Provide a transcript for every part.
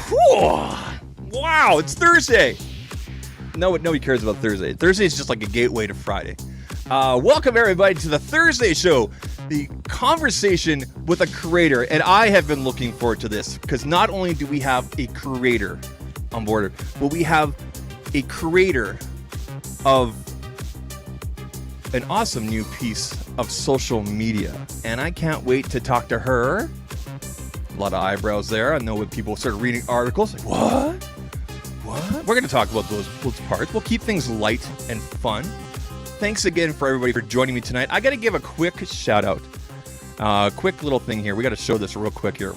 Whew. Wow, it's Thursday. Nobody cares about Thursday. Thursday is just like a gateway to Friday. Welcome everybody to the Thursday show, the conversation with a creator. And I have been looking forward to this because not only do we have a creator on board, but we have a creator of an awesome new piece of social media. And I can't wait to talk to her. A lot of eyebrows there. I know when people start reading articles, like, what? We're going to talk about those parts. We'll keep things light and fun. Thanks again for everybody for joining me tonight. I got to give a quick shout out. Quick little thing here. We got to show this real quick here.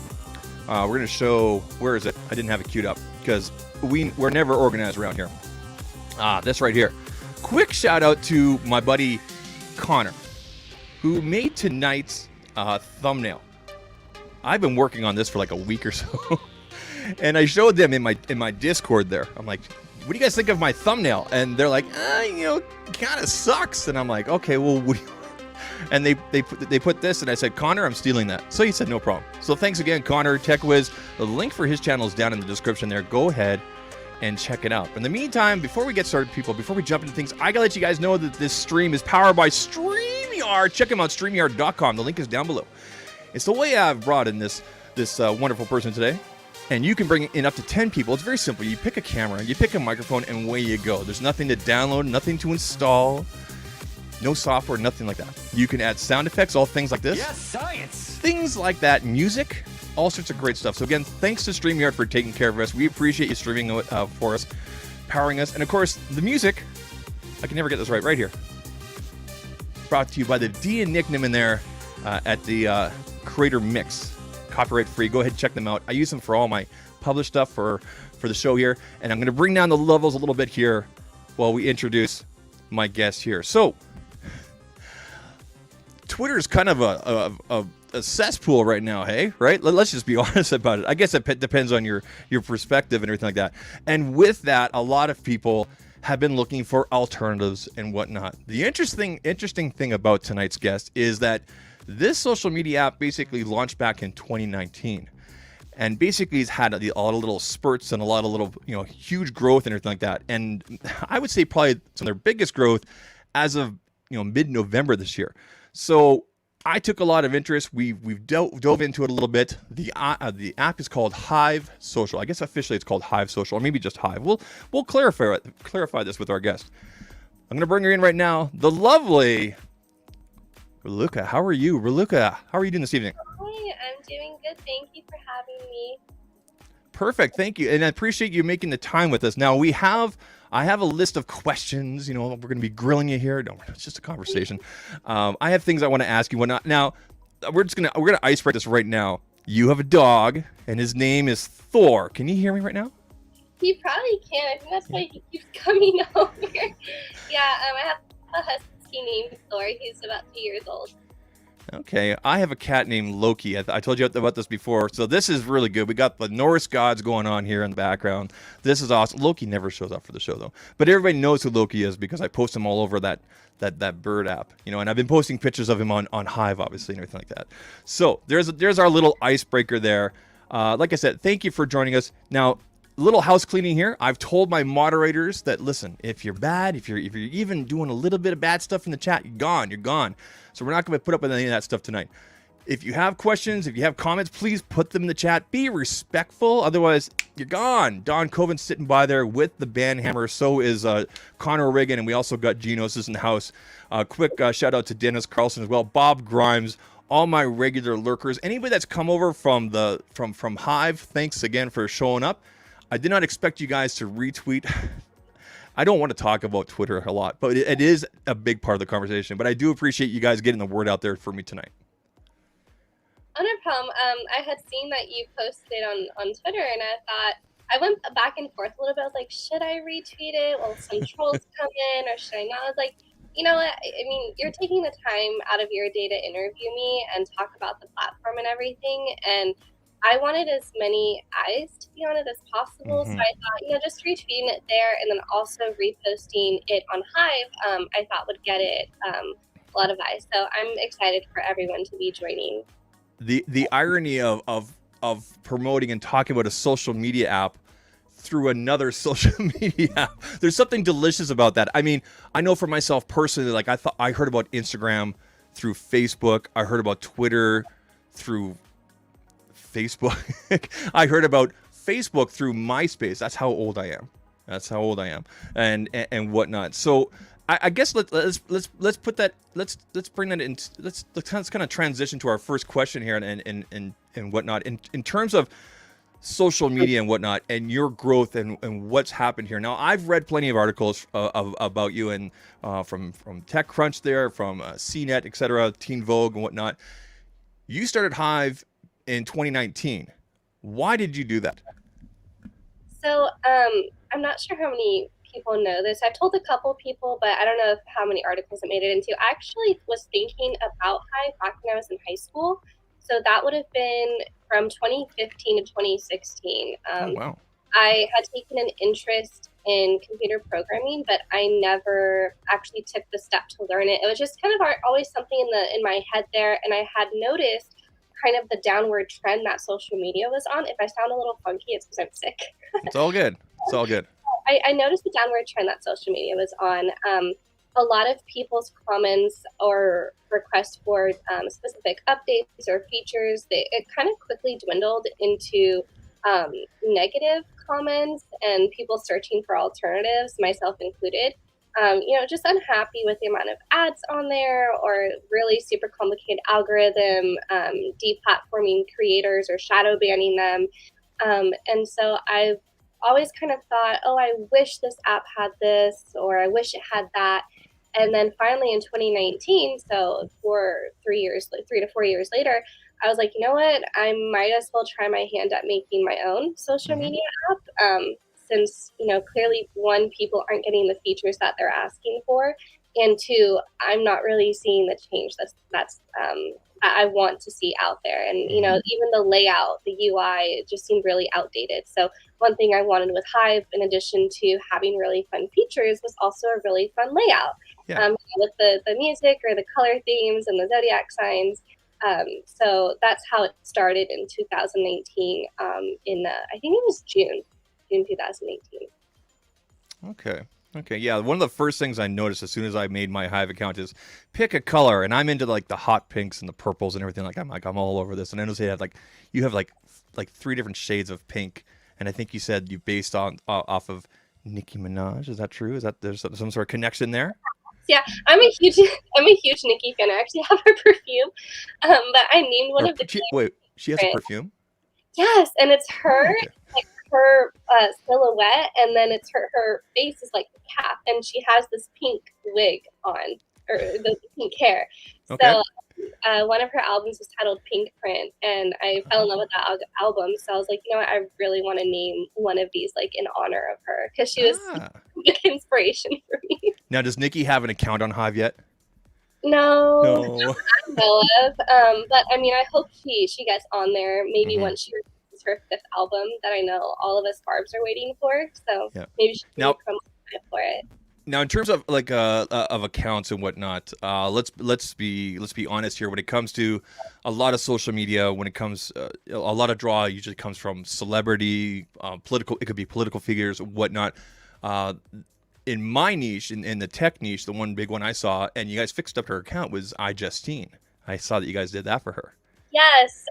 We're going to show, where is it? I didn't have it queued up because we're never organized around here. This right here. Quick shout out to my buddy Connor, who made tonight's thumbnail. I've been working on this for like a week or so. And I showed them in my Discord there. I'm like, what do you guys think of my thumbnail? And they're like, kind of sucks. And I'm like, okay, well, and they put this, and I said, Connor, I'm stealing that. So he said, no problem. So thanks again, Connor, TechWiz. The link for his channel is down in the description there. Go ahead and check it out. In the meantime, before we get started, people, before we jump into things, I gotta let you guys know that this stream is powered by StreamYard. Check them out, StreamYard.com. The link is down below. It's the way I've brought in this wonderful person today. And you can bring in up to 10 people. It's very simple. You pick a camera, you pick a microphone, and away you go. There's nothing to download, nothing to install, no software, nothing like that. You can add sound effects, all things like this. Yes, science! Things like that, music, all sorts of great stuff. So again, thanks to StreamYard for taking care of us. We appreciate you streaming for us, powering us. And of course, the music, I can never get this right here. Brought to you by the D and Nick in there at the Creator Mix. Copyright free. Go ahead and check them out. I use them for all my published stuff for the show here. And I'm going to bring down the levels a little bit here while we introduce my guest here. So, Twitter is kind of a cesspool right now, hey? Right? Let's just be honest about it. I guess it depends on your perspective and everything like that. And with that, a lot of people have been looking for alternatives and whatnot. The interesting thing about tonight's guest is that this social media app basically launched back in 2019, and basically has had a lot of little spurts and a lot of little, huge growth and everything like that. And I would say probably some of their biggest growth as of, mid-November this year. So I took a lot of interest. We've dove into it a little bit. The app is called Hive Social. I guess officially it's called Hive Social, or maybe just Hive. We'll clarify this with our guest. I'm going to bring her in right now. The lovely Raluca, how are you? Raluca, how are you doing this evening? Hi, I'm doing good. Thank you for having me. Perfect, thank you. And I appreciate you making the time with us. Now, I have a list of questions. We're going to be grilling you here. No, it's just a conversation. I have things I want to ask you. Whatnot. Now, we're going to ice break this right now. You have a dog, and his name is Thor. Can you hear me right now? He probably can. I think that's why he keeps coming over. Yeah, I have a husky named Thor. He's about 2 years old. Okay, I have a cat named Loki. I told you about this before, so this is really good. We got the Norse gods going on here in the background. This is awesome. Loki never shows up for the show though, but everybody knows who Loki is because I post him all over that bird app. And I've been posting pictures of him on Hive, obviously, and everything like that. So there's our little icebreaker there. Like I said, thank you for joining us. Now, little house cleaning here. I've told my moderators that, listen, if you're bad, if you're even doing a little bit of bad stuff in the chat, you're gone. So we're not going to put up with any of that stuff tonight. If you have questions, if you have comments, please put them in the chat. Be respectful. Otherwise, you're gone. Don Coven's sitting by there with the band hammer. So is Connor Reagan, and we also got Genos is in the house. Quick shout out to Dennis Carlson as well. Bob Grimes. All my regular lurkers. Anybody that's come over from Hive, thanks again for showing up. I did not expect you guys to retweet. I don't want to talk about Twitter a lot, but it is a big part of the conversation. But I do appreciate you guys getting the word out there for me tonight. Oh, no problem. I had seen that you posted on Twitter, and I thought, I went back and forth a little bit. I was like, should I retweet it? Will some trolls come in, or should I not? I was like, you know what? I mean, you're taking the time out of your day to interview me and talk about the platform and everything, and I wanted as many eyes, to be on it, as possible. So I thought, just retweeting it there and then also reposting it on Hive, I thought would get it a lot of eyes. So I'm excited for everyone to be joining. The irony of of promoting and talking about a social media app through another social media app. There's something delicious about that. I mean, I know for myself personally, like I heard about Instagram through Facebook. I heard about Twitter through Facebook. I heard about Facebook through MySpace. That's how old I am. That's how old I am, and whatnot. So I guess let's put that let's bring that in. Let's kind of transition to our first question here and whatnot in terms of social media and whatnot, and your growth and what's happened here. Now, I've read plenty of articles about you and from TechCrunch there, from CNET, etc., Teen Vogue and whatnot. You started Hive in 2019. Why did you do that? So I'm not sure how many people know this. I've told a couple people, but I don't know how many articles it made it into. I actually was thinking about Hive back when I was in high school. So that would have been from 2015 to 2016. Oh, wow. I had taken an interest in computer programming, but I never actually took the step to learn it. It was just kind of always something in my head there, and I had noticed kind of the downward trend that social media was on. If I sound a little funky, it's because I'm sick. It's all good. It's all good. I noticed the downward trend that social media was on. A lot of people's comments or requests for specific updates or features, it kind of quickly dwindled into negative comments and people searching for alternatives, myself included. Just unhappy with the amount of ads on there, or really super complicated algorithm, deplatforming creators or shadow banning them. And so I've always kind of thought, oh, I wish this app had this, or I wish it had that. And then finally in 2019, so 3 to 4 years later, I was like, you know what? I might as well try my hand at making my own social media app. Since, clearly, one, people aren't getting the features that they're asking for, and two, I'm not really seeing the change that's I want to see out there. And, even the layout, the UI, it just seemed really outdated. So one thing I wanted with Hive, in addition to having really fun features, was also a really fun layout. Yeah. With the music or the color themes and the zodiac signs. So that's how it started in 2019. I think it was June 2018. Okay. Yeah. One of the first things I noticed as soon as I made my Hive account is pick a color, and I'm into like the hot pinks and the purples and everything. I'm all over this. And I noticed you have like 3 different shades of pink, and I think you said you based off of Nicki Minaj. Is that true? Is that there's some sort of connection there? Yeah, I'm a huge Nicki fan. I actually have her perfume, but I named one of the. Wait, she has a perfume? Yes, and it's her. Oh, okay. Like her silhouette, and then it's her face is like the cap, and she has this pink wig on, or the pink hair. Okay. So one of her albums was titled Pink Print, and I fell in love with that album. So I was like, I really want to name one of these like in honor of her, because she was a big inspiration for me. Now, does Nicki have an account on Hive yet? No. I know of. But I mean, I hope she gets on there. Maybe once she releases her 5th album that I know all of us Barbs are waiting for. So maybe she can promote for it. Now, in terms of like of accounts and whatnot, let's be honest here. When it comes to a lot of social media, when it comes a lot of draw usually comes from celebrity, political. It could be political figures, whatnot. In my niche, in the tech niche, the one big one I saw, and you guys fixed up her account, was iJustine. I saw that you guys did that for her. Yes,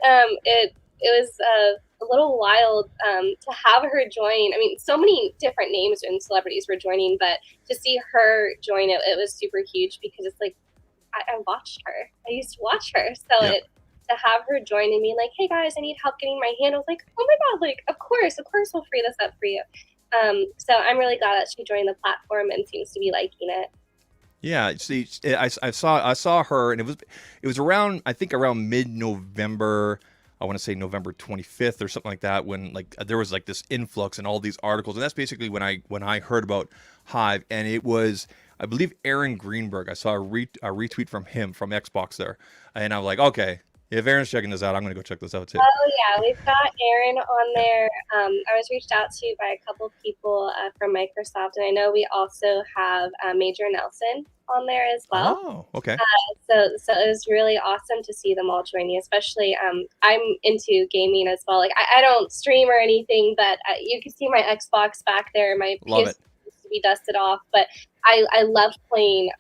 it was a little wild to have her join. I mean, so many different names and celebrities were joining, but to see her join it was super huge, because it's like I watched her. I used to watch her, so to have her join and be like, "Hey guys, I need help getting my hand," I was like, "Oh my god! Like, of course we'll free this up for you." So I'm really glad that she joined the platform and seems to be liking it. Yeah, see, I saw her, and it was around, I think around mid-November. I want to say November 25th or something like that, when like there was like this influx and all these articles, and that's basically when I heard about Hive, and it was, I believe, Aaron Greenberg. I saw a retweet from him from Xbox there, and I'm like, okay, Yeah, if Aaron's checking this out, I'm gonna go check this out too. Oh yeah, we've got Aaron on Yeah. there. I was reached out to by a couple people from Microsoft, and I know we also have Major Nelson on there as well. Oh, okay. So it was really awesome to see them all joining, especially I'm into gaming as well. Like I don't stream or anything, but you can see my Xbox back there. My Love PS it. used to be dusted off, but I loved playing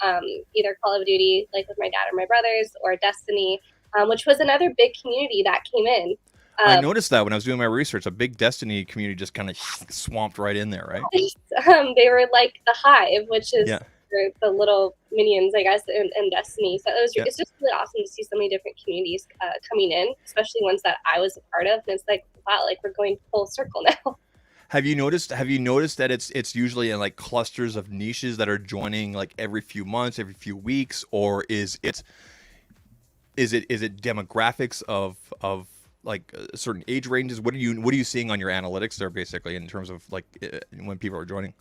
either Call of Duty, like with my dad or my brothers, or Destiny, which was another big community that came in. I Um, noticed that when I was doing my research, a big Destiny community just kind of swamped right in there, right? they were like the Hive, which is Yeah. the little minions, I guess, in Destiny. So Yeah. it's just really awesome to see so many different communities coming in, especially ones that I was a part of. And it's like, wow, like we're going full circle now. Have you noticed? Have you noticed that it's usually in like clusters of niches that are joining like every few months, every few weeks, or is it demographics of like certain age ranges? What are you seeing on your analytics there basically in terms of like when people are joining?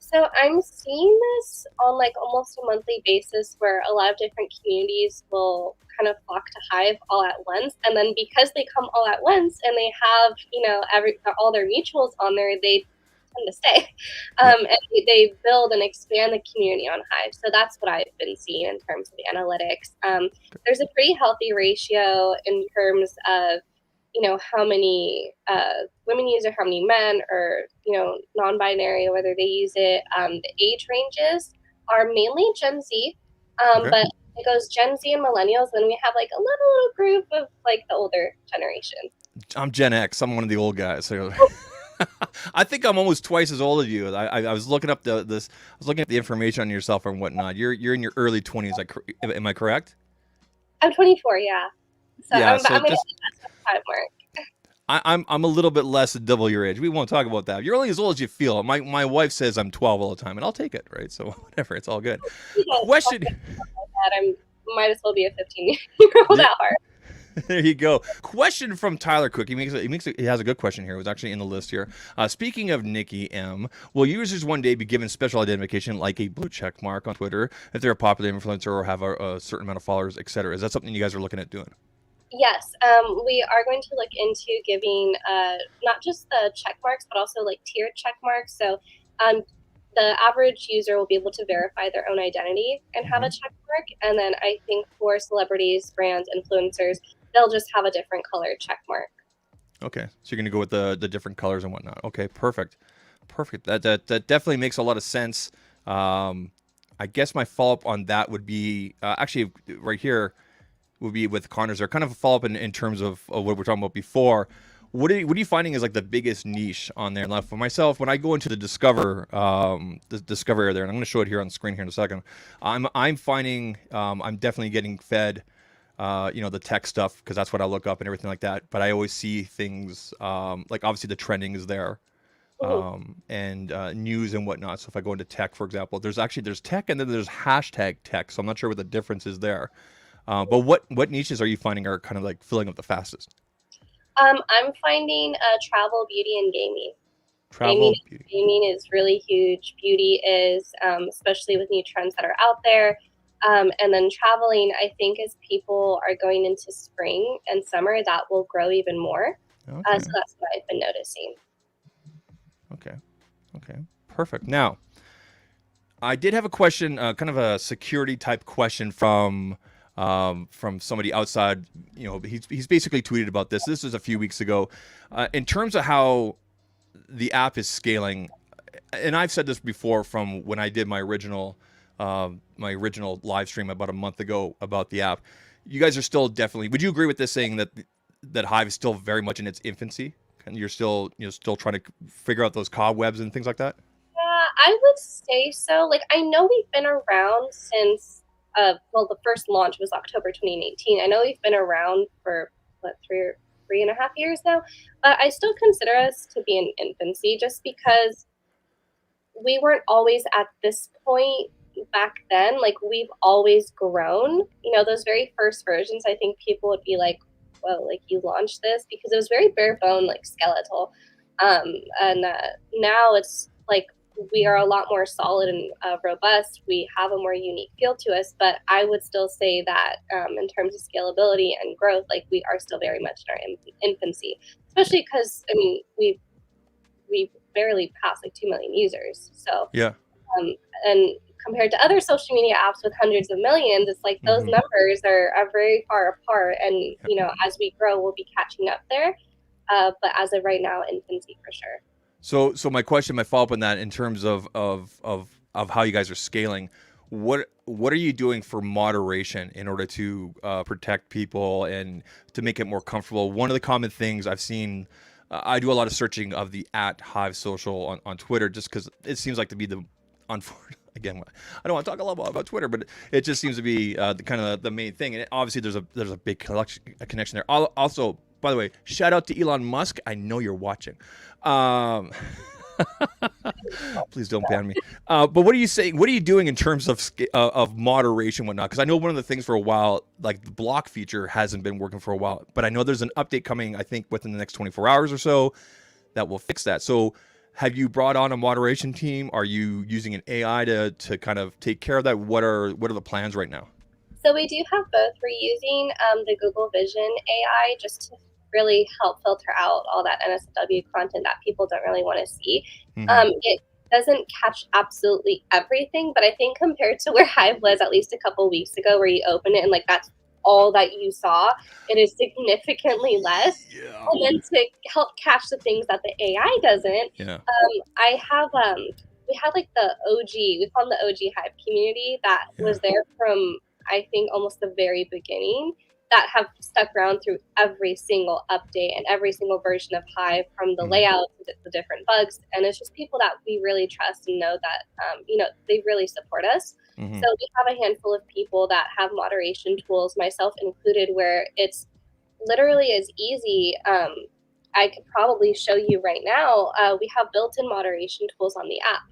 So I'm seeing this on like almost a monthly basis where a lot of different communities will kind of flock to Hive all at once. And then because they come all at once and they have, all their mutuals on there, they tend to stay. Yeah. And they build and expand the community on Hive. So that's what I've been seeing in terms of the analytics. There's a pretty healthy ratio in terms of how many women use it, how many men, or non-binary, whether they use it. The age ranges are mainly Gen Z, Okay. but it goes Gen Z and millennials. Then we have like a little group of like the older generation. I'm Gen X. I'm one of the old guys. So I think I'm almost twice as old as you. I was looking up this. I was looking at the information on yourself and whatnot. You're in your early 20s. Am I correct? I'm 24, yeah. So Yeah. I'm So gonna just hit that time mark. I'm a little bit less than double your age. We won't talk about that. You're only as old as you feel. My wife says I'm 12 all the time, and I'll take it, right? So whatever, it's all good. Question. That I might as well be a 15-year-old Yeah, at heart. there you go. Question from Tyler Cook. He has a good question here. It was actually in the list here. Speaking of Nikki M, will users one day be given special identification like a blue check mark on Twitter if they're a popular influencer or have a certain amount of followers, etc.? Is that something you guys are looking at doing? Yes, we are going to look into giving not just the check marks, but also like tiered check marks. So the average user will be able to verify their own identity and have a check mark. And then I think for celebrities, brands, influencers, they'll just have a different color check mark. Okay, so you're gonna go with the different colors and whatnot. Okay, perfect. That definitely makes a lot of sense. I guess my follow up on that would be actually right here would be with Connors. There kind of a follow up in terms of what we're talking about before. What are you finding is like the biggest niche on there? Now, for myself, when I go into the Discover area there, and I'm going to show it here on the screen here in a second, I'm finding I'm definitely getting fed. The tech stuff because that's what I look up and everything like that. But I always see things like obviously the trending is there, and news and whatnot. So if I go into tech, for example, there's tech and then there's hashtag tech. So I'm not sure what the difference is there. But what niches are you finding are kind of like filling up the fastest? I'm finding travel, beauty, and gaming. Travel, beauty. Gaming is really huge. Beauty is, especially with new trends that are out there. And then traveling, I think as people are going into spring and summer, that will grow even more. Okay. So that's what I've been noticing. Okay. Perfect. Now, I did have a question, kind of a security type question from somebody outside. He's basically tweeted about this. This was a few weeks ago. In terms of how the app is scaling, and I've said this before from when I did my original live stream about a month ago about the app. You guys are still definitely. Would you agree with this saying that Hive is still very much in its infancy, and you're still trying to figure out those cobwebs and things like that? I would say so. Like, I know we've been around since, the first launch was October 2018. I know we've been around for, what, 3.5 years now, but I still consider us to be in infancy just because we weren't always at this point back then. Like, we've always grown. Those very first versions, I think people would be like, well, like, you launched this, because it was very bare bone, like skeletal. And now it's like we are a lot more solid and robust. We have a more unique feel to us, but I would still say that in terms of scalability and growth, like we are still very much in our infancy, especially because I mean we barely passed like 2 million users. So Yeah. And compared to other social media apps with hundreds of millions, it's like those numbers are very far apart. And you know, as we grow, we'll be catching up there. But as of right now, infancy for sure. So my question, my follow up on that, in terms of how you guys are scaling, what are you doing for moderation in order to protect people and to make it more comfortable? One of the common things I've seen, I do a lot of searching of the @Hive Social on Twitter, just because it seems like to be the again, I don't want to talk a lot about Twitter, but it just seems to be the kind of the main thing. And obviously, there's a big connection there. Also, by the way, shout out to Elon Musk. I know you're watching. Please don't ban me. But what are you saying? What are you doing in terms of moderation, and whatnot? Because I know one of the things for a while, like the block feature, hasn't been working for a while. But I know there's an update coming, I think, within the next 24 hours or so, that will fix that. So, have you brought on a moderation team? Are you using an AI to kind of take care of that? What are the plans right now? So we do have both. We're using the Google Vision AI just to really help filter out all that NSFW content that people don't really want to see. It doesn't catch absolutely everything, but I think compared to where Hive was at least a couple weeks ago, where you open it and like that's all that you saw, it is significantly less. Yeah. And then to help catch the things that the AI doesn't, I have we had like the OG, we call them the OG Hive community that was there from I think almost the very beginning, that have stuck around through every single update and every single version of Hive, from the layout to the different bugs. And it's just people that we really trust and know that, you know, they really support us. So we have a handful of people that have moderation tools, myself included, where it's literally as easy. I could probably show you right now. We have built-in moderation tools on the app.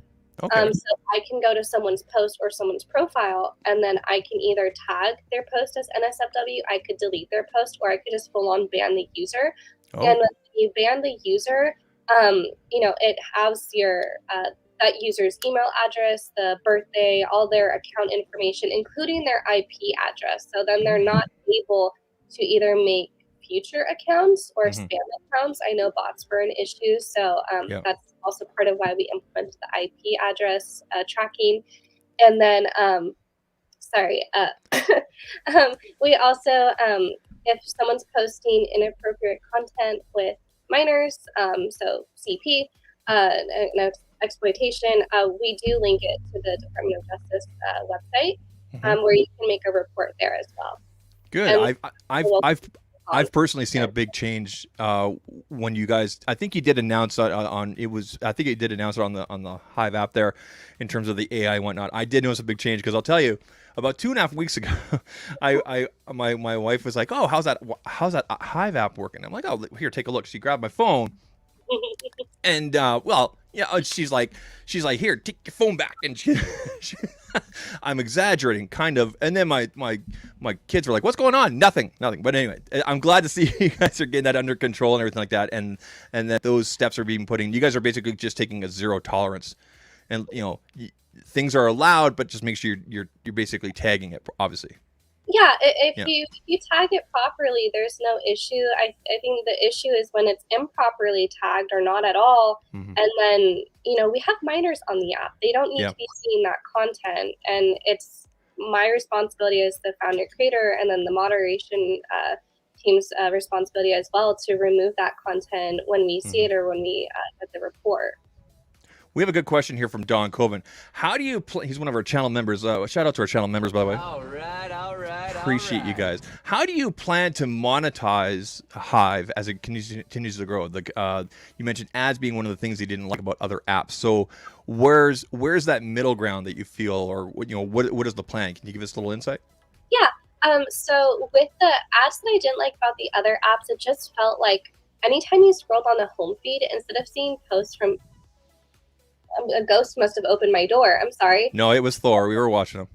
Okay. So I can go to someone's post or someone's profile, and then I can either tag their post as NSFW, I could delete their post, or I could just full on ban the user. And when you ban the user, you know, it has your that user's email address, the birthday, all their account information, including their IP address. So then they're not able to either make future accounts or spam accounts. I know bots were an issue, so that's also part of why we implemented the IP address tracking. And then, we also, if someone's posting inappropriate content with minors, so CP, and exploitation, we do link it to the Department of Justice website, where you can make a report there as well. Good. I've personally seen a big change when you guys. I think you did announce on it was. I think you did announce it on the Hive app there, in terms of the AI and whatnot. I did notice a big change, because I'll tell you, about 2.5 weeks ago, my wife was like, "Oh, how's that Hive app working?" I'm like, "Oh, here, take a look." She grabbed my phone, and she's like, "Here, take your phone back." And I'm exaggerating, kind of. And then my kids were like, "What's going on?" Nothing. But anyway, I'm glad to see you guys are getting that under control and everything like that, and that those steps are being put in. You guys are basically just taking a zero tolerance, and you know, things are allowed, but just make sure you're basically tagging it, obviously. Yeah, if you tag it properly, there's no issue. I think the issue is when it's improperly tagged or not at all. And then, you know, we have minors on the app. They don't need to be seeing that content. And it's my responsibility as the founder creator, and then the moderation team's responsibility as well, to remove that content when we see it or when we get the report. We have a good question here from Don Coven. How do you he's one of our channel members. Shout out to our channel members, by the way. All right. Appreciate you guys. How do you plan to monetize Hive as it continues to grow? Like you mentioned ads being one of the things you didn't like about other apps. So where's that middle ground that you feel, or what is the plan? Can you give us a little insight? Yeah. So with the ads that I didn't like about the other apps, it just felt like anytime you scrolled on the home feed, instead of seeing posts from a ghost must have opened my door. I'm sorry. No, it was Thor. We were watching him.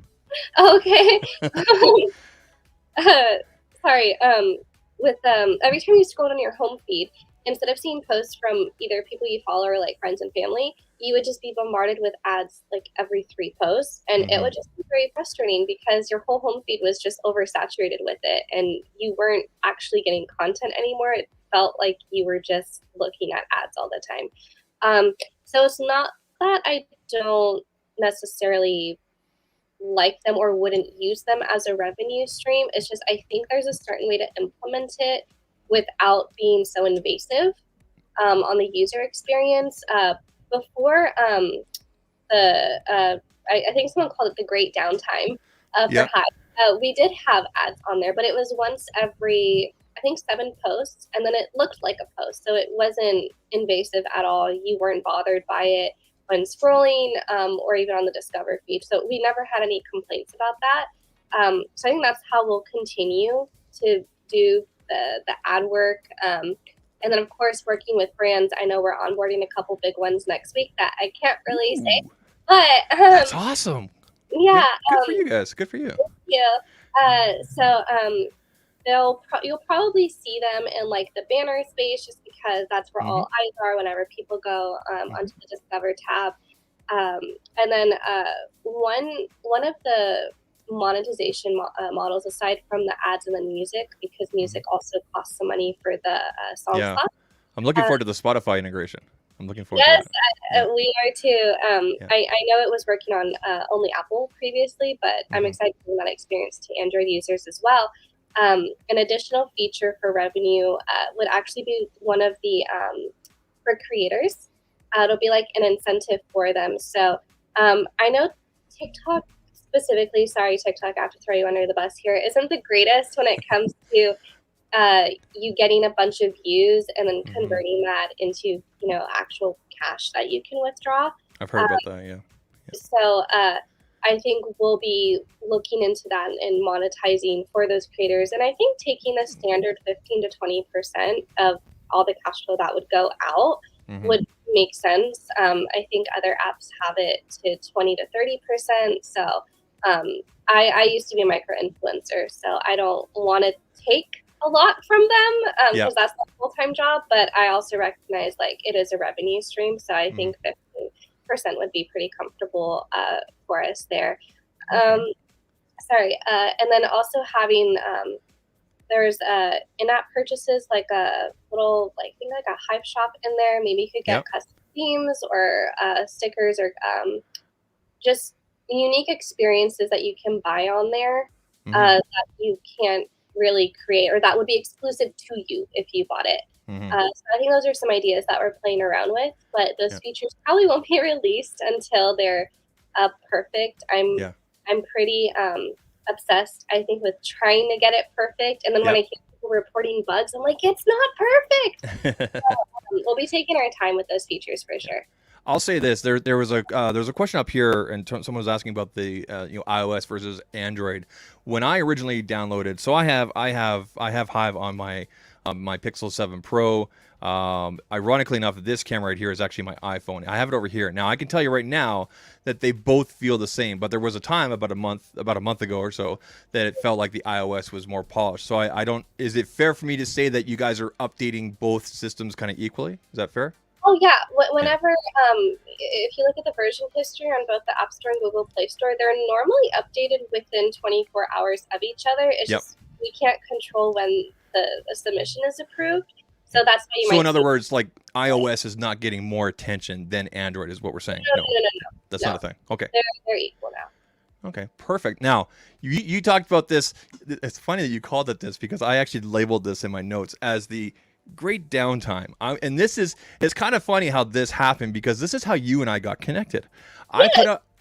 Okay. Sorry. With every time you scrolled on your home feed, instead of seeing posts from either people you follow or like friends and family, you would just be bombarded with ads like every 3 posts, and it would just be very frustrating because your whole home feed was just oversaturated with it, and you weren't actually getting content anymore. It felt like you were just looking at ads all the time. So it's not that I don't necessarily like them or wouldn't use them as a revenue stream. It's just I think there's a certain way to implement it without being so invasive on the user experience. Before I think someone called it the great downtime for Hive. We did have ads on there, but it was once every, I think, 7 posts, and then it looked like a post, so it wasn't invasive at all. You weren't bothered by it when scrolling or even on the Discover feed. So we never had any complaints about that. So I think that's how we'll continue to do the ad work. And then, of course, working with brands. I know we're onboarding a couple big ones next week that I can't really say. But that's awesome. Yeah. Good for you guys. Good for you. You'll probably see them in like the banner space just because that's where all eyes are whenever people go onto the Discover tab. And then one of the monetization models aside from the ads and the music, because music also costs some money for the song slot. I'm looking forward to the Spotify integration. I'm looking forward to that. We are too. I know it was working on only Apple previously, but I'm excited to bring that experience to Android users as well. An additional feature for revenue would actually be one of the for creators. It'll be like an incentive for them. So I know TikTok specifically, sorry TikTok, I have to throw you under the bus here, isn't the greatest when it comes to you getting a bunch of views and then converting that into actual cash that you can withdraw. I've heard about that. Yeah. So I think we'll be looking into that and monetizing for those creators, and I think taking a standard 15 to 20% of all the cash flow that would go out would make sense. I think other apps have it to 20 to 30%. So I used to be a micro influencer, so I don't want to take a lot from them because that's a full-time job, but I also recognize like it is a revenue stream, so I think 15% would be pretty comfortable for us there. And then also having there's in-app purchases, like a little like a Hive shop in there. Maybe you could get custom themes or stickers or just unique experiences that you can buy on there that you can't really create, or that would be exclusive to you if you bought it. So I think those are some ideas that we're playing around with, but those features probably won't be released until they're perfect. I'm pretty obsessed, I think, with trying to get it perfect, and then when I hear people reporting bugs, I'm like, it's not perfect. So, we'll be taking our time with those features for sure. I'll say this: there was a question up here, and someone was asking about the iOS versus Android. When I originally downloaded, so I have Hive on my Pixel 7 Pro. Ironically enough, this camera right here is actually my iPhone. I have it over here. Now I can tell you right now that they both feel the same, but there was a time about a month ago or so that it felt like the iOS was more polished. So I don't. Is it fair for me to say that you guys are updating both systems kind of equally? Is that fair? Oh yeah, whenever if you look at the version history on both the App Store and Google Play Store, they're normally updated within 24 hours of each other. It's just we can't control when the submission is approved. So that's why you might. So in other words, like iOS is not getting more attention than Android is what we're saying. No. That's not a thing. Okay. They're equal now. Okay, perfect. Now, you talked about this. It's funny that you called it this because I actually labeled this in my notes as the great downtime. And it's kind of funny how this happened because this is how you and I got connected.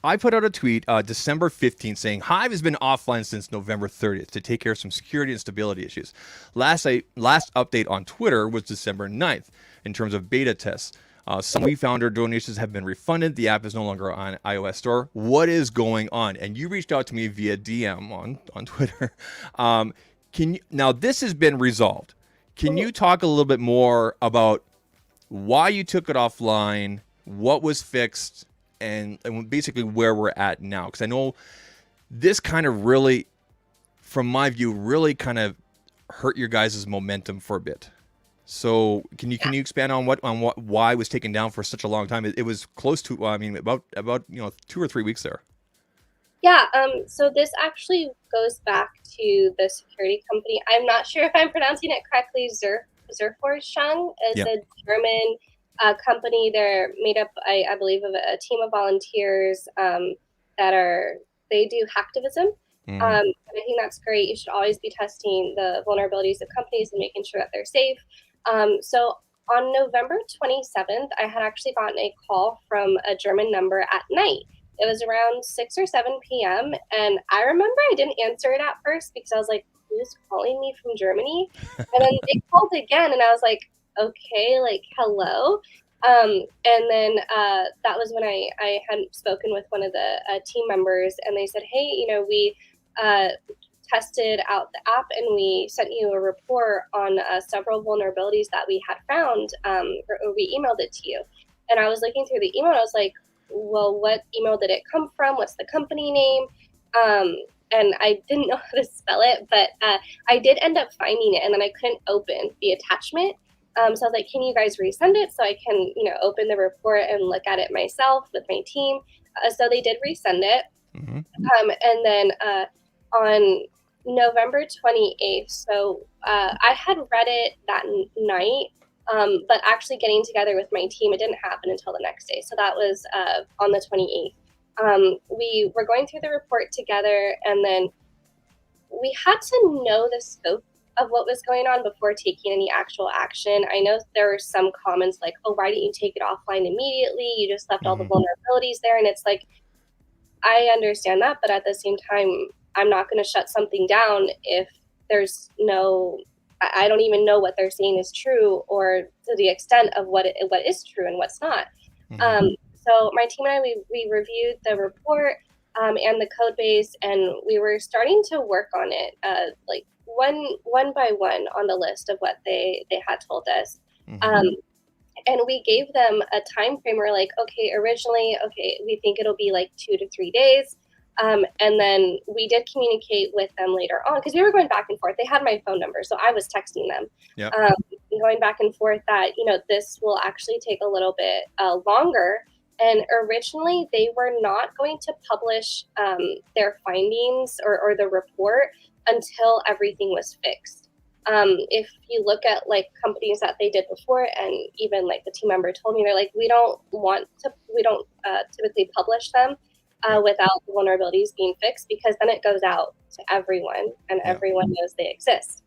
I put out a tweet December 15th saying Hive has been offline since November 30th to take care of some security and stability issues. Last update on Twitter was December 9th in terms of beta tests. Some founder donations have been refunded. The app is no longer on iOS store. What is going on? And you reached out to me via DM on Twitter. Now this has been resolved. Can you talk a little bit more about why you took it offline, what was fixed, and basically where we're at now? Because I know this kind of really, from my view, really kind of hurt your guys' momentum for a bit. So can you expand on what why it was taken down for such a long time? It was close to I mean about 2 or 3 weeks there. Yeah, so this actually goes back to the security company. I'm not sure if I'm pronouncing it correctly. Zerforschung is Yeah. a German company. They're made up, I believe, of a team of volunteers that are they do hacktivism. Mm-hmm. And I think that's great. You should always be testing the vulnerabilities of companies and making sure that they're safe. So on November 27th, I had actually gotten a call from a German number at night. It was around 6 or 7 p.m. And I remember I didn't answer it at first because I was like, who's calling me from Germany? And then they called again and I was like, okay, like, hello. And then that was when I had spoken with one of the team members and they said, hey, we uh, tested out the app and we sent you a report on several vulnerabilities that we had found, or we emailed it to you. And I was looking through the email and I was like, well, what email did it come from? What's the company name? And I didn't know how to spell it, but I did end up finding it and then I couldn't open the attachment. So I was like, can you guys resend it so I can, open the report and look at it myself with my team? So they did resend it. Mm-hmm. And then on November 28th, so I had read it that night, but actually getting together with my team, it didn't happen until the next day. So that was on the 28th. We were going through the report together, and then we had to know the scope of what was going on before taking any actual action. I know there were some comments like, oh, why didn't you take it offline immediately? You just left all the vulnerabilities there. And it's like, I understand that, but at the same time, I'm not going to shut something down if there's I don't even know what they're saying is true or to the extent of what is true and what's not. Mm-hmm. So my team and I, we reviewed the report and the code base, and we were starting to work on it, like one by one on the list of what they had told us. Mm-hmm. And we gave them a time frame. We're like, okay, originally, we think it'll be like 2 to 3 days. And then we did communicate with them later on because we were going back and forth. They had my phone number, so I was texting them, Yeah. going back and forth that, this will actually take a little bit longer. And originally, they were not going to publish their findings or the report until everything was fixed. If you look at like companies that they did before, and even like the team member told me, they're like, we don't typically publish them without the vulnerabilities being fixed, because then it goes out to everyone and everyone knows they exist.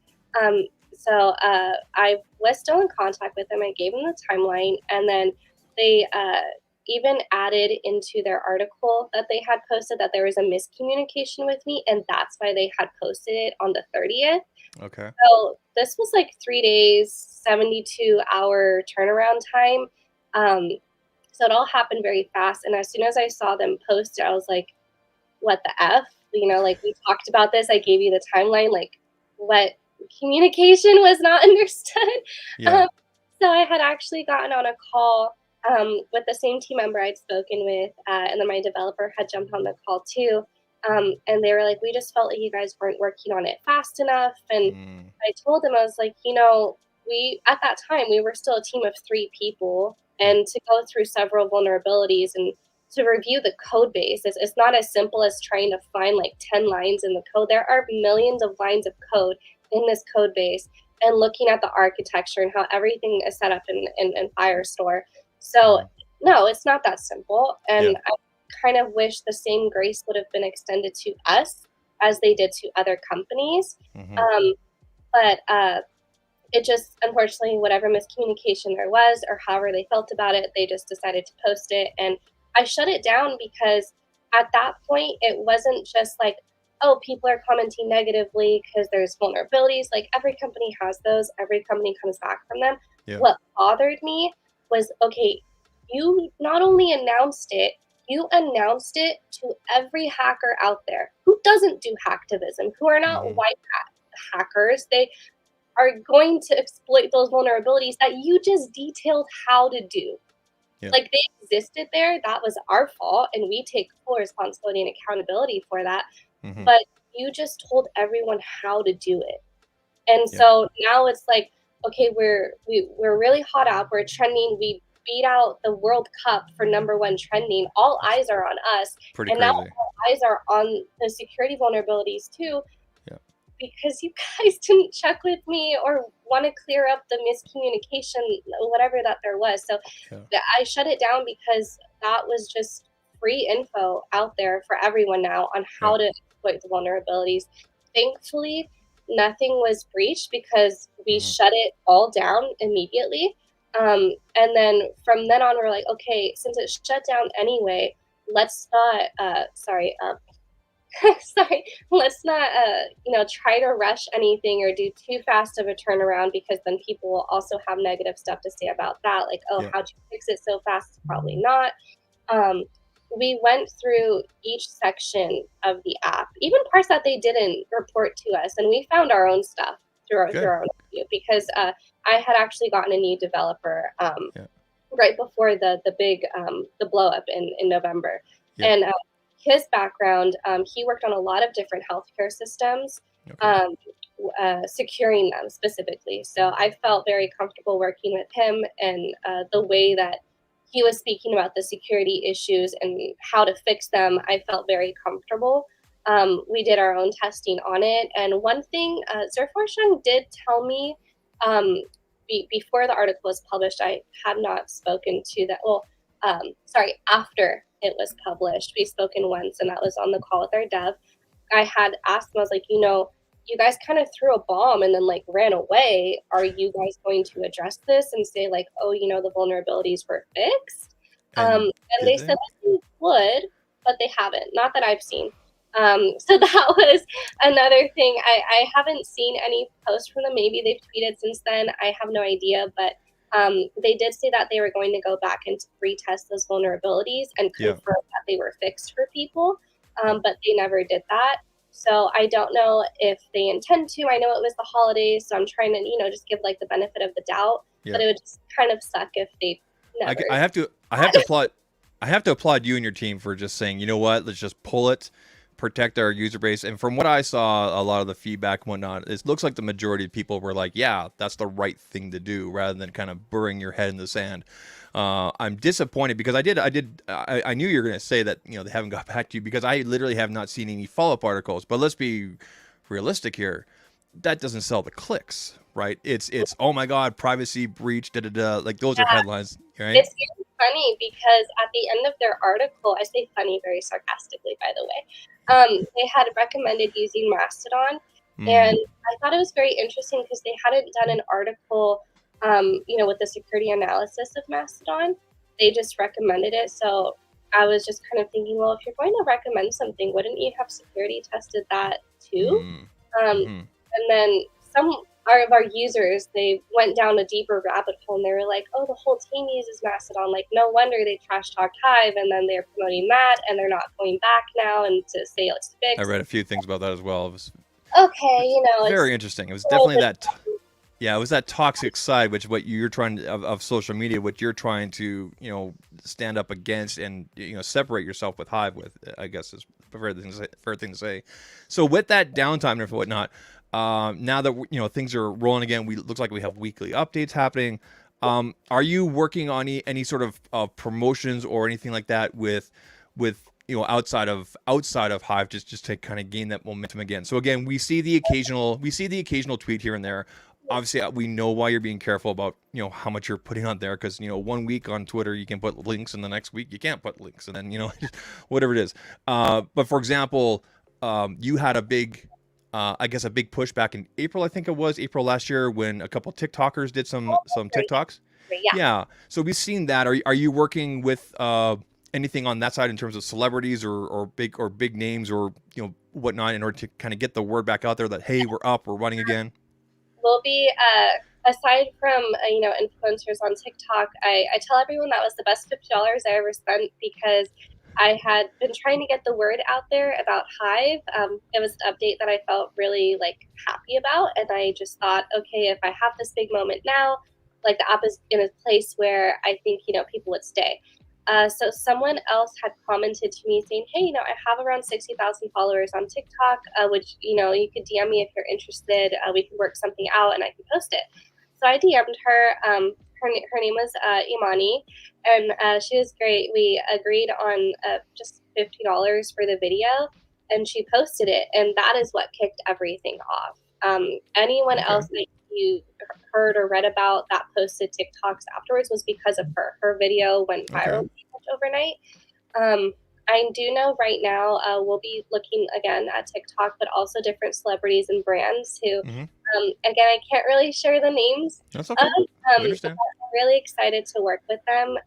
So I was still in contact with them. I gave them the timeline, and then they even added into their article that they had posted that there was a miscommunication with me, and that's why they had posted it on the 30th. Okay. So this was like 3 days, 72-hour turnaround time. So it all happened very fast. And as soon as I saw them post it, I was like, what the F? Like we talked about this. I gave you the timeline. Like, what communication was not understood? Yeah. So I had actually gotten on a call with the same team member I'd spoken with. And then my developer had jumped on the call too. And they were like, we just felt like you guys weren't working on it fast enough. And I told them, I was like, we, at that time, we were still a team of 3 people. And to go through several vulnerabilities and to review the code base, it's not as simple as trying to find like 10 lines in the code. There are millions of lines of code in this code base, and looking at the architecture and how everything is set up in Firestore. So no, it's not that simple. And I kind of wish the same grace would have been extended to us as they did to other companies. But it just, unfortunately, whatever miscommunication there was or however they felt about it, they just decided to post it. And I shut it down because at that point, it wasn't just like, oh, people are commenting negatively because there's vulnerabilities. Like every company has those. Every company comes back from them. Yeah. What bothered me was, okay, you not only announced it, you announced it to every hacker out there who doesn't do hacktivism, who are not white hat hackers. They are going to exploit those vulnerabilities that you just detailed how to do. Like they existed there. That was our fault. And we take full responsibility and accountability for that. But you just told everyone how to do it. And so now it's like, okay, we're really hot up, we're trending, we beat out the World Cup for #1 trending. All eyes are on us, Pretty and now crazy. all eyes are on the security vulnerabilities too, Yeah. because you guys didn't check with me or want to clear up the miscommunication, whatever that there was. So Yeah. I shut it down because that was just free info out there for everyone now on Yeah. how to exploit the vulnerabilities. Thankfully, nothing was breached because we shut it all down immediately. And then from then on, we're like, okay, since it's shut down anyway, let's not, sorry, let's not, try to rush anything or do too fast of a turnaround, because then people will also have negative stuff to say about that. Like, oh, Yeah. how'd you fix it so fast? Probably not. Um, we went through each section of the app, even parts that they didn't report to us, and we found our own stuff through our own review, because I had actually gotten a new developer Yeah. right before the big the blow up in November, Yeah. and his background, he worked on a lot of different healthcare systems, Okay. securing them specifically. So I felt very comfortable working with him, and the way that he was speaking about the security issues and how to fix them, I felt very comfortable. We did our own testing on it, and one thing Zerforshun did tell me, um, before the article was published, I had not spoken to that. Well, sorry, after it was published, we spoken once, and that was on the call with our dev. I had asked him, I was like, you guys kind of threw a bomb and then like ran away. Are you guys going to address this and say like, oh, the vulnerabilities were fixed? And And did they they? said that they would, but they haven't. Not that I've seen. So that was another thing. I haven't seen any posts from them. Maybe they've tweeted since then. I have no idea, but they did say that they were going to go back and retest those vulnerabilities and Yeah. confirm that they were fixed for people, Yeah. but they never did that. So I don't know if they intend to. I know it was the holidays, so I'm trying to, just give like the benefit of the doubt. Yeah. But it would just kind of suck if they never. I have to applaud you and your team for just saying, you know what, let's just pull it, protect our user base. And from what I saw, a lot of the feedback and whatnot, it looks like the majority of people were like, yeah, that's the right thing to do, rather than kind of burying your head in the sand. I'm disappointed because I knew you were going to say that, they haven't got back to you, because I literally have not seen any follow-up articles. But let's be realistic here. That doesn't sell the clicks, right? It's oh my God, privacy breach, da da da. Like those are headlines, right? It's really funny because at the end of their article, I say funny very sarcastically, by the way, they had recommended using Mastodon. And I thought it was very interesting because they hadn't done an article, with the security analysis of Mastodon. They just recommended it. So I was just kind of thinking, well, if you're going to recommend something, wouldn't you have security tested that too? And then some of our users, they went down a deeper rabbit hole, and they were like, oh, the whole team uses Mastodon. Like, no wonder they trash talked Hive, and then they're promoting that, and they're not going back now and to say it's fixed. I read a few things about that as well. It was okay, very interesting. It was definitely that. Yeah, it was that toxic side, which what you're trying to, of social media, what you're trying to, stand up against and, separate yourself with Hive with, I guess is a fair thing to say. So with that downtime and whatnot, now that, things are rolling again, looks like we have weekly updates happening. Are you working on any sort of promotions or anything like that with outside of Hive, just to kind of gain that momentum again? So again, we see the occasional tweet here and there. Obviously, we know why you're being careful about how much you're putting on there, because 1 week on Twitter you can put links, and the next week you can't put links, and then whatever it is. But for example, you had a big push back in April. I think it was April last year, when a couple TikTokers did some TikToks. Yeah. So we've seen that. Are you working with anything on that side in terms of celebrities or big names or whatnot, in order to kind of get the word back out there that, hey, we're running again? We'll be aside from influencers on TikTok. I tell everyone that was the best $50 I ever spent, because I had been trying to get the word out there about Hive. It was an update that I felt really happy about, and I just thought, okay, if I have this big moment now, the app is in a place where I think people would stay. So someone else had commented to me saying, hey, I have around 60,000 followers on TikTok, which, you could DM me if you're interested. We can work something out and I can post it. So I DM'd her. Her name was Imani, and she was great. We agreed on just $50 for the video, and she posted it, and that is what kicked everything off. Anyone else that you heard or read about that posted TikToks afterwards was because of her. Her video went viral pretty much overnight. I do know right now we'll be looking again at TikTok, but also different celebrities and brands who, again, I can't really share the names. That's okay. We understand. I'm really excited to work with them.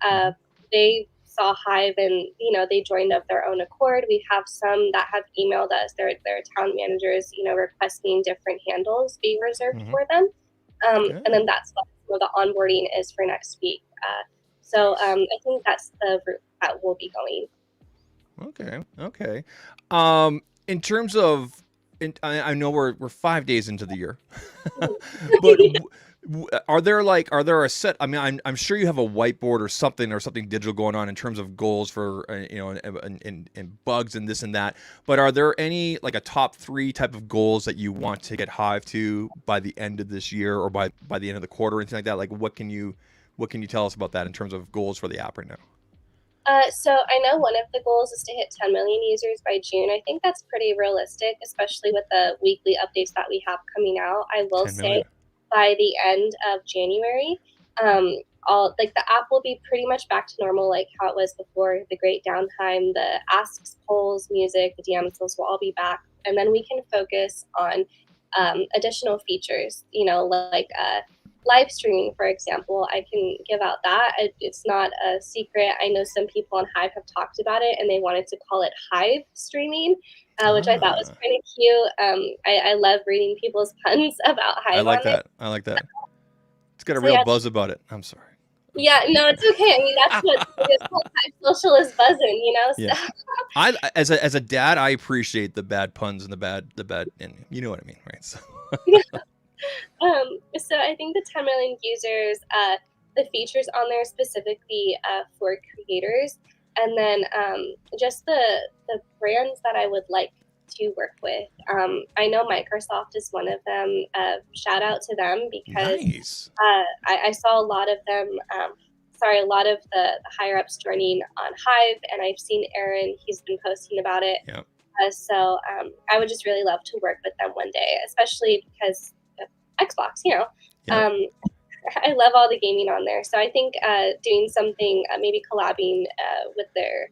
They saw Hive and, they joined of their own accord. We have some that have emailed us, their town managers, requesting different handles be reserved for them. And then that's what some of the onboarding is for next week. So I think that's the route that we'll be going. Okay. In terms of, I know we're 5 days into the year, but are there a set? I mean, I'm sure you have a whiteboard or something digital going on in terms of goals for and bugs and this and that. But are there any like a top 3 type of goals that you want to get Hive to by the end of this year or by the end of the quarter or anything like that? Like what can you tell us about that in terms of goals for the app right now? So I know one of the goals is to hit 10 million users by June. I think that's pretty realistic, especially with the weekly updates that we have coming out. I will say by the end of January, the app will be pretty much back to normal, like how it was before the great downtime. The asks, polls, music, the DMs, those will all be back, and then we can focus on additional features. Like live streaming, for example. I can give out that. It's not a secret. I know some people on Hive have talked about it, and they wanted to call it Hive streaming, which I thought was kind of cute. I love reading people's puns about Hive. I like that. It's got a real buzz about it. I'm sorry. Yeah, no, it's okay. I mean, that's what it is called. Hive Social is buzzing, Yeah. I as a dad, I appreciate the bad puns and the bad, and you know what I mean, right? So. So I think the 10 million users, the features on there specifically for creators, and then just the brands that I would like to work with. I know Microsoft is one of them. Shout out to them because I saw a lot of them. A lot of the higher ups joining on Hive, and I've seen Aaron. He's been posting about it. Yep. So I would just really love to work with them one day, especially because Xbox, I love all the gaming on there. So I think doing something, maybe collabing with their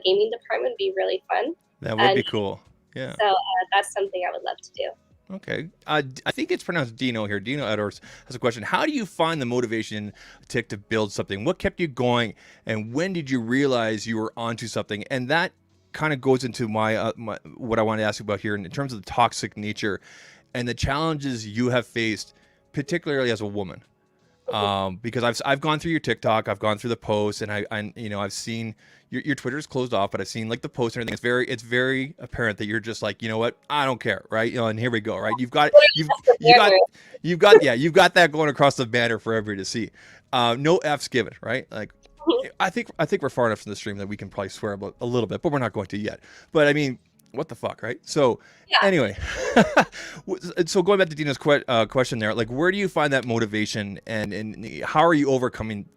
gaming department would be really fun. That would be cool. Yeah. So that's something I would love to do. Okay. I think it's pronounced Dino here. Dino Edwards has a question. How do you find the motivation to build something? What kept you going? And when did you realize you were onto something? And that kind of goes into my what I want to ask you about here in terms of the toxic nature and the challenges you have faced, particularly as a woman. Because I've gone through your TikTok, I've gone through the posts, and I've seen your Twitter's closed off, but I've seen like the posts and everything. It's very apparent that you're just like, you know what, I don't care, right? And here we go, right? You've got that going across the banner for everybody to see. No F's given, right? Like, I think we're far enough in the stream that we can probably swear about a little bit, but we're not going to yet. But I mean, what the fuck, right? So anyway, so going back to Dina's question there, like, where do you find that motivation, and how are you overcoming,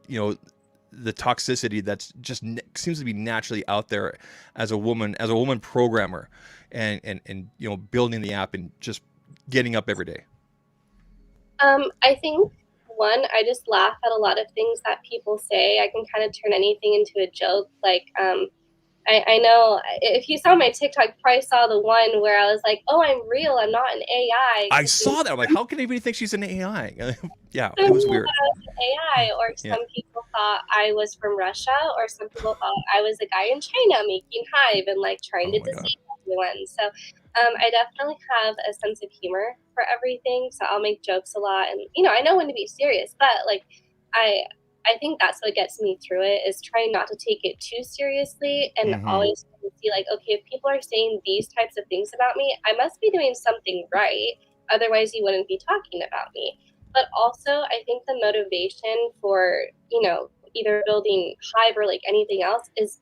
the toxicity that's just seems to be naturally out there as a woman programmer, and building the app and just getting up every day? I think one, I just laugh at a lot of things that people say. I can kind of turn anything into a joke, like I know if you saw my TikTok, you probably saw the one where I was like, "Oh, I'm real. I'm not an AI." I saw that. I'm like, how can anybody think she's an AI? Yeah, it was weird. I was an AI, or some people thought I was from Russia, or some people thought I was a guy in China making Hive and like trying to deceive everyone. So I definitely have a sense of humor for everything. So I'll make jokes a lot, and I know when to be serious, but like I think that's what gets me through it, is trying not to take it too seriously and always see like, okay, if people are saying these types of things about me, I must be doing something right. Otherwise, you wouldn't be talking about me. But also, I think the motivation for, either building Hive or like anything else is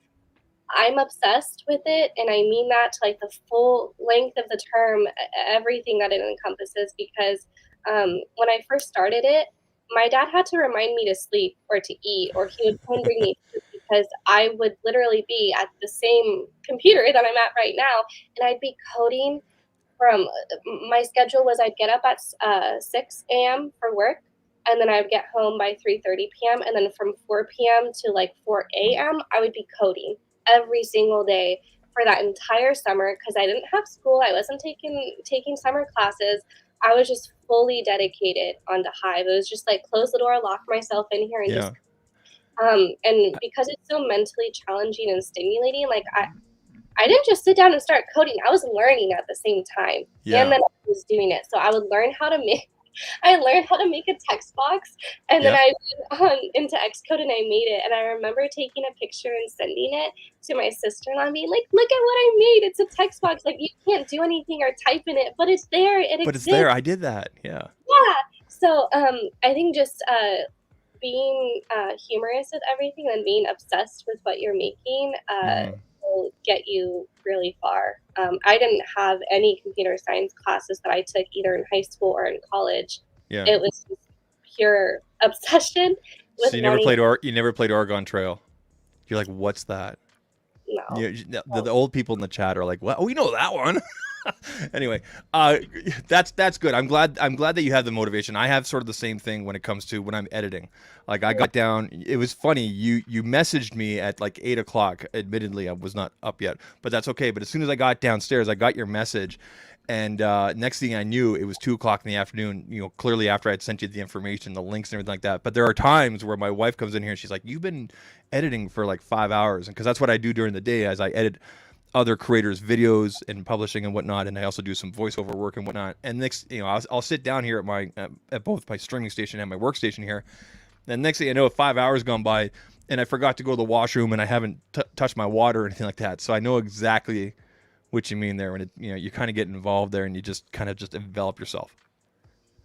I'm obsessed with it. And I mean that to like the full length of the term, everything that it encompasses, because when I first started it, my dad had to remind me to sleep or to eat, or he would come and bring me food because I would literally be at the same computer that I'm at right now, and I'd be coding from my schedule was I'd get up at 6 a.m. for work, and then I would get home by 3:30 p.m. And then from 4 p.m. to like 4 a.m. I would be coding every single day for that entire summer because I didn't have school. I wasn't taking summer classes. I was just fully dedicated onto Hive. It was just like close the door, lock myself in here, and just Yeah. and because it's so mentally challenging and stimulating, like I didn't just sit down and start coding. I was learning at the same time, and Yeah. then I was doing it. So I would learn how to make. I learned how to make a text box, and then Yeah. I went on into Xcode and I made it. And I remember taking a picture and sending it to my sister-in-law, and being like, "Look at what I made! It's a text box. Like you can't do anything or type in it, but it's there. It But it's exists." there. I did that. Yeah. Yeah. So I think just being humorous with everything and being obsessed with what you're making will get you really far. I didn't have any computer science classes that I took either in high school or in college. Yeah. It was just pure obsession with So you wanting. never played Oregon Trail. You're like, what's that? No. The old people in the chat are like, "What? Oh, we know that one." Anyway, that's good. I'm glad that you have the motivation. I have sort of the same thing when it comes to when I'm editing. Like I got down. It was funny. You messaged me at like 8 o'clock. Admittedly, I was not up yet, but that's okay. But as soon as I got downstairs, I got your message. And next thing I knew, it was 2 o'clock in the afternoon. Clearly after I'd sent you the information, the links and everything like that. But there are times where my wife comes in here and she's like, "You've been editing for like 5 hours," and because that's what I do during the day, as I edit other creators' videos and publishing and whatnot, and I also do some voiceover work and whatnot. And next, I'll sit down here at both my streaming station and my workstation here. And next thing I know, 5 hours gone by, and I forgot to go to the washroom, and I haven't touched my water or anything like that. So I know exactly what you mean there when you kind of get involved there and you just kind of just envelop yourself.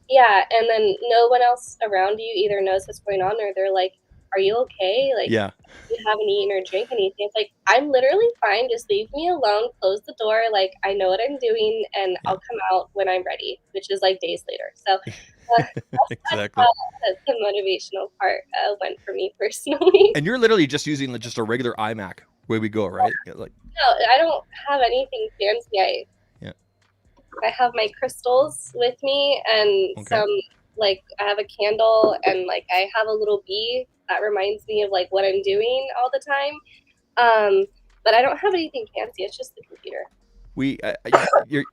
Yeah, and then no one else around you either knows what's going on or they're like, "Are you okay? Like, Yeah. you haven't eaten or drink anything." It's like, I'm literally fine. Just leave me alone. Close the door. Like, I know what I'm doing, and I'll come out when I'm ready, which is like days later. So Exactly. that's the motivational part went for me personally. And you're literally just using just a regular iMac. Way we go, right? Like, No, I don't have anything fancy. I have my crystals with me and some, like, I have a candle and like I have a little bee that reminds me of like what I'm doing all the time. But I don't have anything fancy. It's just the computer.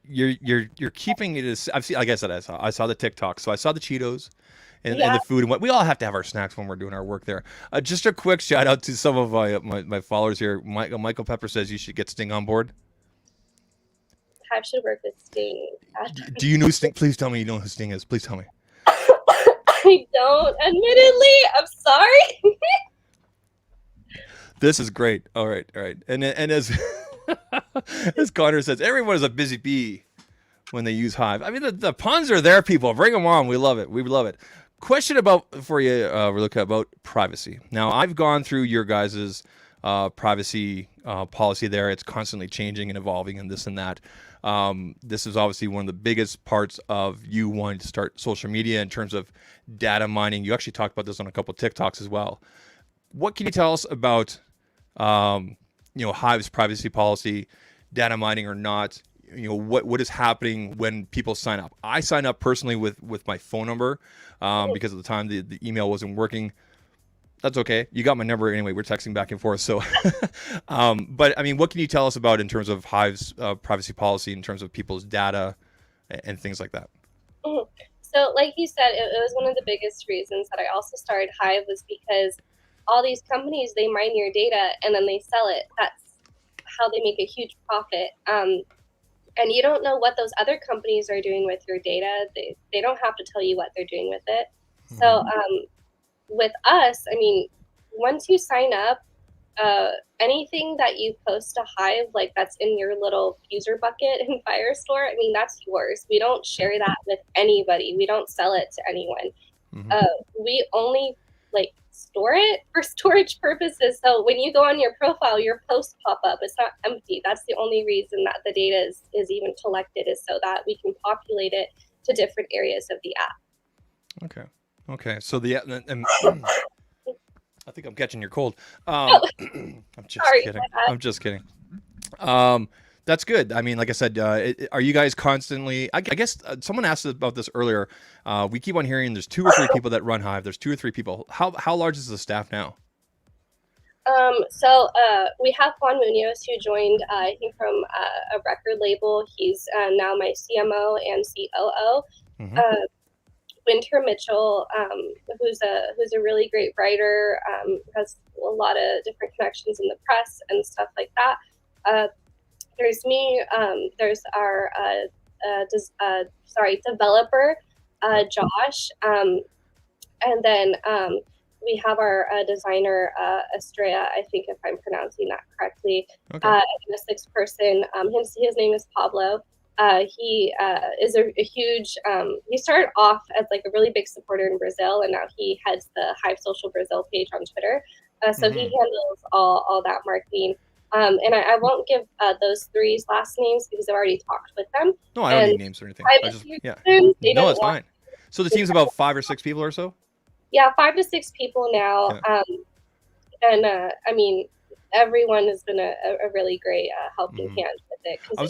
You're keeping it as I've seen. Like I said, I saw the TikTok, so I saw the Cheetos and the food and what we all have to have our snacks when we're doing our work there. Just a quick shout out to some of my followers here. Michael Pepper says you should get Sting on board. Hive should work with Sting. Do you know Sting? Please tell me you know who Sting is. Please tell me. I don't. Admittedly, I'm sorry. This is great. All right. And as as Connor says, everyone is a busy bee when they use Hive. I mean, the puns are there, people. Bring them on. We love it. We love it. Question for you, Raluca, about privacy. Now, I've gone through your guys' privacy policy there. It's constantly changing and evolving and this and that. This is obviously one of the biggest parts of you wanting to start social media in terms of data mining. You actually talked about this on a couple of TikToks as well. What can you tell us about Hive's privacy policy, data mining or not? What is happening when people sign up? I sign up personally with my phone number because at the time the email wasn't working. That's okay. You got my number anyway. We're texting back and forth. So, but I mean, what can you tell us about in terms of Hive's privacy policy, in terms of people's data and things like that? Mm-hmm. So, like you said, it was one of the biggest reasons that I also started Hive was because all these companies, they mine your data and then they sell it. That's how they make a huge profit. And you don't know what those other companies are doing with your data. They don't have to tell you what they're doing with it. Mm-hmm. So, with us, I mean, once you sign up, anything that you post to Hive, like that's in your little user bucket in Firestore, I mean, that's yours. We don't share that with anybody. We don't sell it to anyone. Mm-hmm. We only like store it for storage purposes. So when you go on your profile, your posts pop up. It's not empty. That's the only reason that the data is even collected, is so that we can populate it to different areas of the app. Okay, so I think I'm catching your cold. Oh, I'm just sorry. kidding. I'm just kidding. Um, that's good. I mean, like I said, are you guys constantly? I guess someone asked about this earlier. We keep on hearing there's 2 or 3 people that run Hive. There's 2 or 3 people. How large is the staff now? So we have Juan Munoz who joined, I think, from a record label. He's now my CMO and COO. Mm-hmm. Winter Mitchell, who's a really great writer, has a lot of different connections in the press and stuff like that. There's me. There's our developer, Josh, and then we have our designer, Estrella, I think, if I'm pronouncing that correctly. Okay. And a 6th person. His name is Pablo. He is a huge. He started off as like a really big supporter in Brazil, and now he heads the Hive Social Brazil page on Twitter. So he handles all that marketing. And I won't give those three's last names because I've already talked with them. No, I don't need names or anything. I just No, it's fine. So the team's about 5 or 6 people or so. Yeah, 5 to 6 people now. Yeah. I mean, everyone has been a really great helping hand with it. I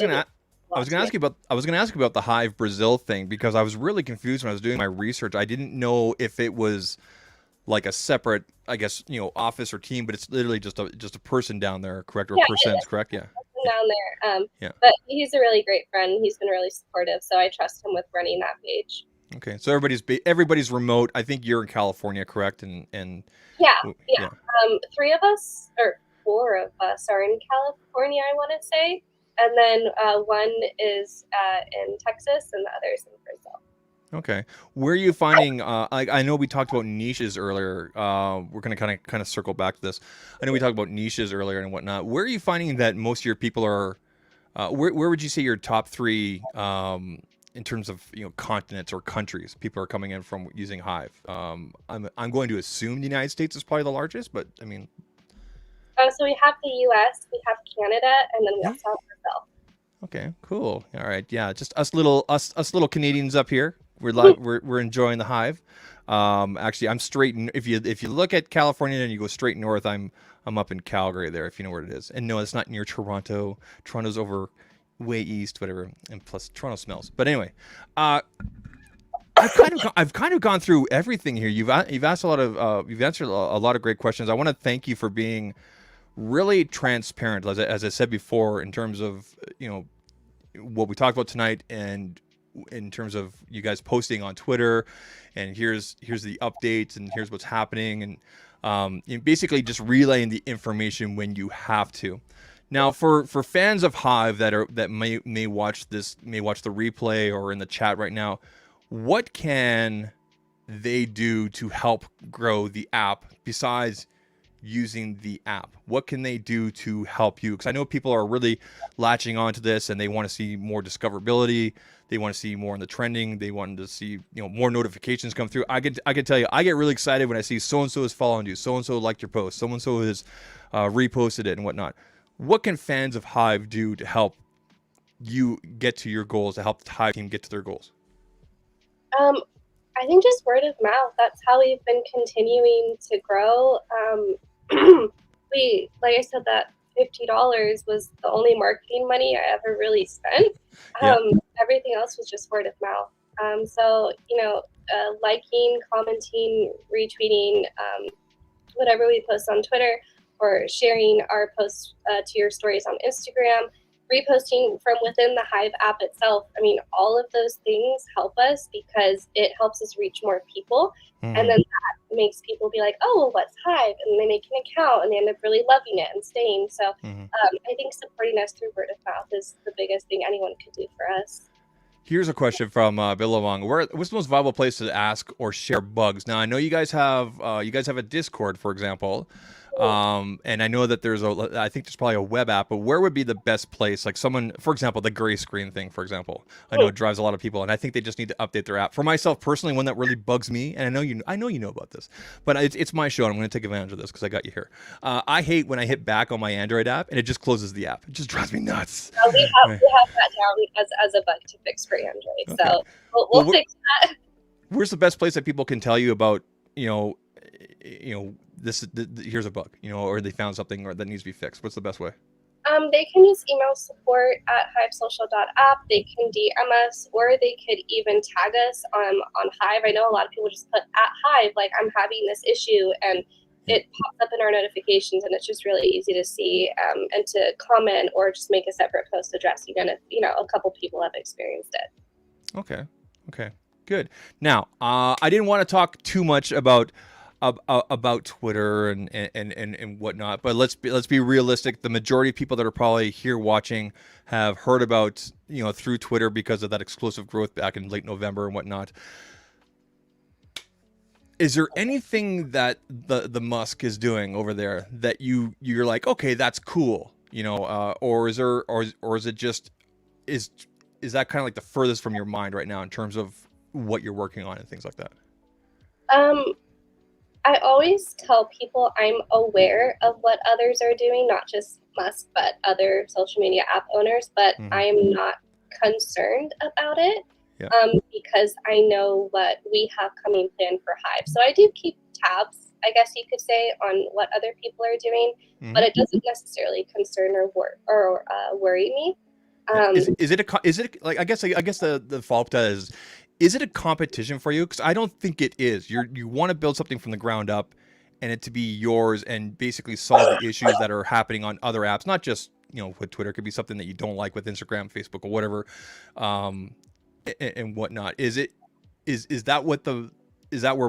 was gonna ask you about the Hive Brazil thing because I was really confused when I was doing my research. I didn't know if it was like a separate, I guess, office or team, but it's literally just a person down there, correct? Or persons, correct? Yeah. Down there. But he's a really great friend. He's been really supportive, so I trust him with running that page. Okay, so everybody's remote. I think you're in California, correct? And yeah. 3 of us or 4 of us are in California, I want to say, and then 1 is in Texas, and the other's in Brazil. Okay, where are you finding? I know we talked about niches earlier. We're gonna kind of circle back to this. I know we talked about niches earlier and whatnot. Where are you finding that most of your people are? Where would you say your top 3? In terms of continents or countries people are coming in from using Hive? I'm going to assume the United States is probably the largest, but I mean, so we have the US, we have Canada, and then we also have Brazil. Okay, cool. All right, yeah, just us little Canadians up here. We're enjoying the Hive. Actually, I'm straight. If you look at California and you go straight north, I'm up in Calgary there, if you know where it is. And no, it's not near Toronto. Toronto's over way east, whatever, and plus Toronto smells. But anyway, I've kind of gone through everything here. You've asked a lot of you've answered a lot of great questions. I want to thank you for being really transparent, as I said before, in terms of what we talked about tonight, and in terms of you guys posting on Twitter, and here's the updates, and here's what's happening, and basically just relaying the information when you have to. Now, for fans of Hive that may watch the replay or in the chat right now, what can they do to help grow the app besides using the app? What can they do to help you? Because I know people are really latching onto this and they want to see more discoverability. They want to see more in the trending. They want to see more notifications come through. I can tell you, I get really excited when I see so and so is following you, so and so liked your post, so and so has reposted it and whatnot. What can fans of Hive do to help you get to your goals, to help the Hive team get to their goals? I think just word of mouth. That's how we've been continuing to grow. Like I said, that $50 was the only marketing money I ever really spent. Everything else was just word of mouth. So liking, commenting, retweeting, whatever we post on Twitter, or sharing our posts to your stories on Instagram, reposting from within the Hive app itself. I mean, all of those things help us because it helps us reach more people. And then that makes people be like, oh, well, what's Hive? And they make an account and they end up really loving it and staying. So I think supporting us through word of mouth is the biggest thing anyone could do for us. Here's a question from Billabong. What's the most viable place to ask or share bugs? Now, I know you guys have a Discord, for example. And I know that I think there's probably a web app, but where would be the best place? Like someone, for example, the gray screen thing, for example, I know it drives a lot of people, and I think they just need to update their app. For myself personally, one that really bugs me, and I know you know about this, but it's my show, and I'm going to take advantage of this because I got you here. I hate when I hit back on my Android app and it just closes the app. It just drives me nuts. We have that down as a bug to fix for Android, so we'll fix that. where's the best place that people can tell you about, this, here's a bug, or they found something or that needs to be fixed? What's the best way? They can use email support at hivesocial.app. They can DM us, or they could even tag us on Hive. I know a lot of people just put at Hive, like, I'm having this issue, and it pops up in our notifications, and it's just really easy to see and to comment or just make a separate post addressing it if, a couple people have experienced it. Okay, good. Now, I didn't want to talk too much about Twitter and whatnot, but let's be realistic. The majority of people that are probably here watching have heard about, through Twitter because of that explosive growth back in late November and whatnot. Is there anything that the Musk is doing over there that you're like, okay, that's cool, or is there, or is it just, is that kind of like the furthest from your mind right now in terms of what you're working on and things like that? I always tell people I'm aware of what others are doing, not just Musk, but other social media app owners, but I am not concerned about it because I know what we have coming planned for Hive. So I do keep tabs, I guess you could say, on what other people are doing, but it doesn't necessarily concern or worry me. Is it like, I guess the follow-up to that is it a competition for you? Because I don't think it is. You want to build something from the ground up and it to be yours and basically solve the issues that are happening on other apps, not just, with Twitter. It could be something that you don't like with Instagram, Facebook, or whatever, and whatnot. Is that where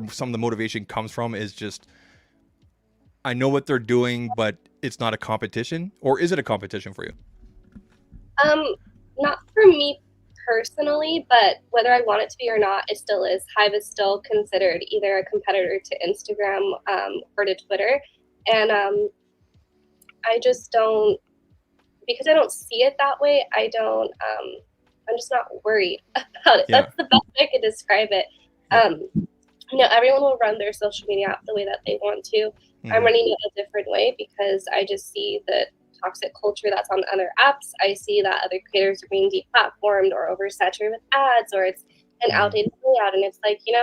some of the motivation comes from? Is just, I know what they're doing, but it's not a competition? Or is it a competition for you? Not for me personally, but whether I want it to be or not, it still is. Hive is still considered either a competitor to Instagram or to Twitter. And I just don't, because I don't see it that way, I'm just not worried about it. That's the best I could describe it. Everyone will run their social media app the way that they want to. I'm running it a different way because I just see the toxic culture that's on other apps. I see that other creators are being deplatformed or oversaturated with ads, or it's an outdated layout. And it's like, you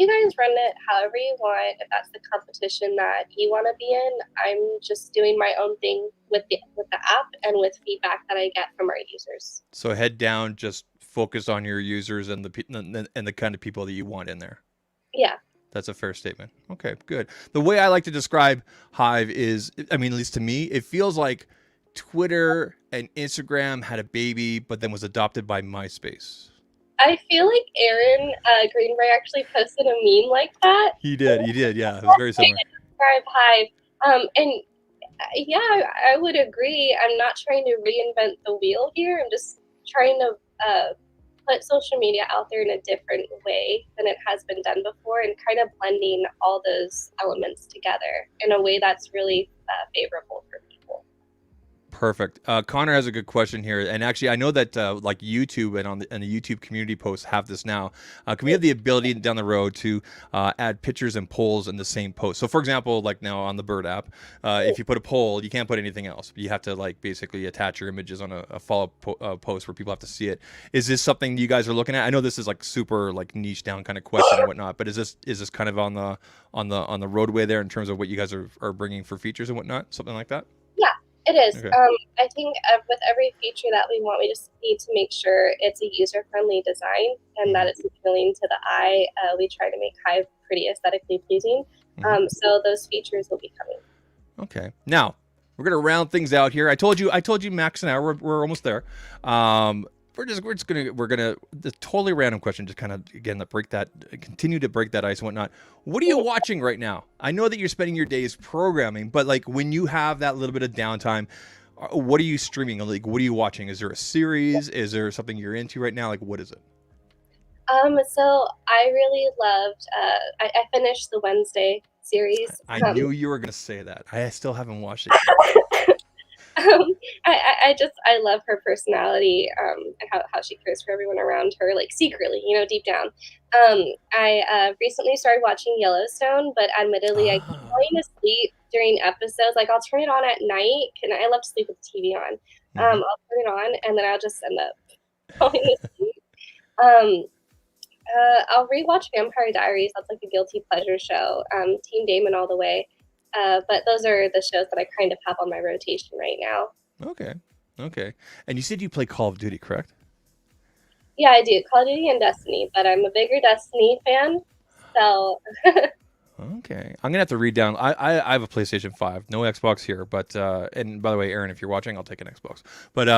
guys run it however you want. If that's the competition that you want to be in, I'm just doing my own thing with the app and with feedback that I get from our users. So head down, just focus on your users and the kind of people that you want in there. Yeah. That's a fair statement. Okay, good. The way I like to describe Hive is, at least to me, it feels like Twitter and Instagram had a baby, but then was adopted by MySpace. I feel like Aaron Greenberg actually posted a meme like that. He did, yeah. It was very similar. Describe Hive. And yeah, I would agree. I'm not trying to reinvent the wheel here. I'm just trying to put social media out there in a different way than it has been done before, and kind of blending all those elements together in a way that's really favorable for people. Perfect. Connor has a good question here, and actually, I know that like YouTube and the YouTube community posts have this now. Can we have the ability down the road to add pictures and polls in the same post? So, for example, like now on the Bird app, if you put a poll, you can't put anything else. You have to like basically attach your images on a follow-up post where people have to see it. Is this something you guys are looking at? I know this is like super like niche down kind of question and whatnot, but is this kind of on the roadway there in terms of what you guys are bringing for features and whatnot, something like that? Yeah. It is. Okay. I think with every feature that we want, we just need to make sure it's a user-friendly design and that it's appealing to the eye. We try to make Hive pretty aesthetically pleasing. So those features will be coming. Okay. Now, we're going to round things out here. I told you, Max, an hour. We're almost there. We're gonna the totally random question, just kind of again continue to break that ice and whatnot. What are you watching right now? I know that you're spending your days programming, but like when you have that little bit of downtime, what are you streaming? Like, what are you watching? Is there a series? Is there something you're into right now? Like, what is it? So I really loved. I finished the Wednesday series. I knew you were gonna say that. I still haven't watched it. I love her personality and how she cares for everyone around her, like secretly, deep down. I recently started watching Yellowstone, but admittedly I keep falling asleep during episodes. Like I'll turn it on at night, and I love to sleep with the TV on. I'll turn it on and then I'll just end up falling asleep. I'll rewatch Vampire Diaries. That's like a guilty pleasure show. Team Damon all the way. But those are the shows that I kind of have on my rotation right now. Okay. Okay. And you said you play Call of Duty, correct? Yeah, I do. Call of Duty and Destiny, but I'm a bigger Destiny fan. So Okay, I'm gonna have to read down. I have a PlayStation 5, no Xbox here, but and by the way, Aaron, if you're watching, I'll take an Xbox. But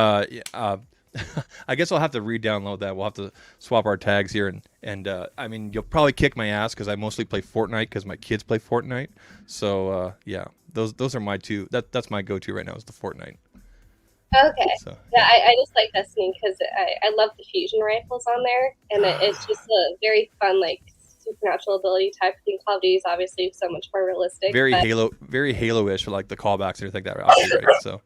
I guess I'll have to re-download that. We'll have to swap our tags here, and I mean, you'll probably kick my ass because I mostly play Fortnite because my kids play Fortnite. So yeah, those are my two. That's my go-to right now is the Fortnite. okay, So, yeah, I just like Destiny because I love the fusion rifles on there, and it's just a very fun like supernatural ability type thing. Call of Duty is obviously so much more realistic. very Halo-ish for like the callbacks and everything like that. Obviously, right? So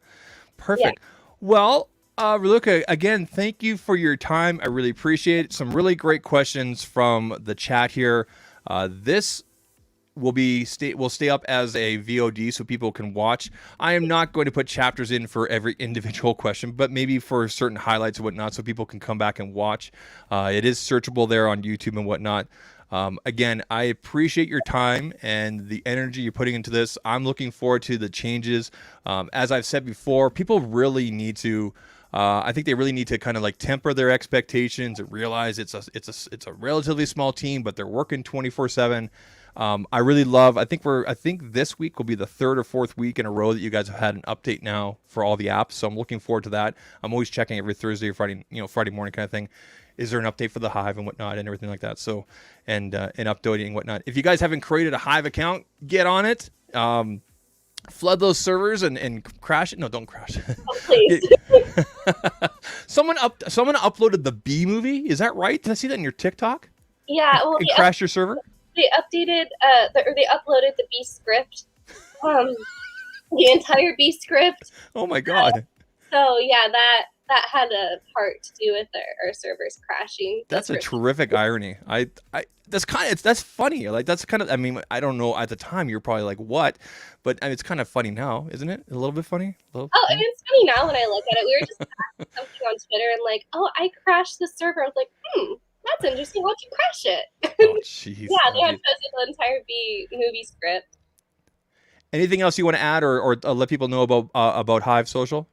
perfect. Yeah. Well, Raluca, again, thank you for your time. I really appreciate it. Some really great questions from the chat here. This will stay up as a VOD so people can watch. I am not going to put chapters in for every individual question, but maybe for certain highlights and whatnot so people can come back and watch. It is searchable there on YouTube and whatnot. Again, I appreciate your time and the energy you're putting into this. I'm looking forward to the changes. As I've said before, people really need to I think they really need to kind of like temper their expectations and realize it's a relatively small team, but they're working 24/7. I really love. I think this week will be the third or fourth week in a row that you guys have had an update now for all the apps. So I'm looking forward to that. I'm always checking every Thursday or Friday, Friday morning kind of thing. Is there an update for the Hive and whatnot and everything like that? So and updating and whatnot. If you guys haven't created a Hive account, get on it. Flood those servers and crash it. No, don't crash it. Oh, please. Someone uploaded the B movie. Is that right? Did I see that in your TikTok? Yeah. Well, and crash your server. They updated. They uploaded the B script. The entire B script. Oh my god. So yeah, that had a part to do with our servers crashing. That's a terrific irony. That's funny. Like that's kind of. I mean, I don't know. At the time, you're probably like, "What?" But I mean, it's kind of funny now, isn't it? A little bit funny. Oh, and it's funny now when I look at it. We were just asking something on Twitter and like, "Oh, I crashed the server." I was like, that's interesting. How'd you crash it? Oh, jeez. Yeah, they had posted the entire B movie script. Anything else you want to add or let people know about Hive Social?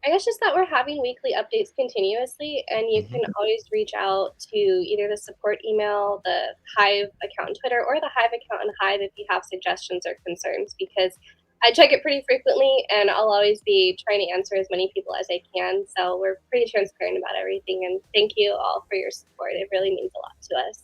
I guess just that we're having weekly updates continuously, and you can always reach out to either the support email, the Hive account on Twitter, or the Hive account on Hive if you have suggestions or concerns, because I check it pretty frequently, and I'll always be trying to answer as many people as I can. So we're pretty transparent about everything, and thank you all for your support. It really means a lot to us.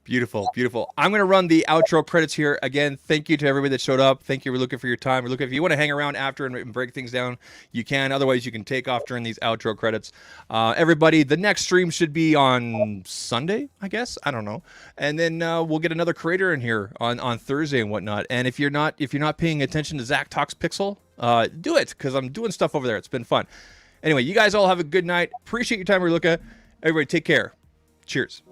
Beautiful, beautiful. I'm going to run the outro credits here. Again, thank you to everybody that showed up. Thank you, Raluca, for your time. Raluca, if you want to hang around after and break things down, you can. Otherwise, you can take off during these outro credits. Everybody, the next stream should be on Sunday, I guess. I don't know. And then we'll get another creator in here on Thursday and whatnot. And if you're not paying attention to Zach Talks Pixel, do it, because I'm doing stuff over there. It's been fun. Anyway, you guys all have a good night. Appreciate your time, Raluca. Everybody, take care. Cheers.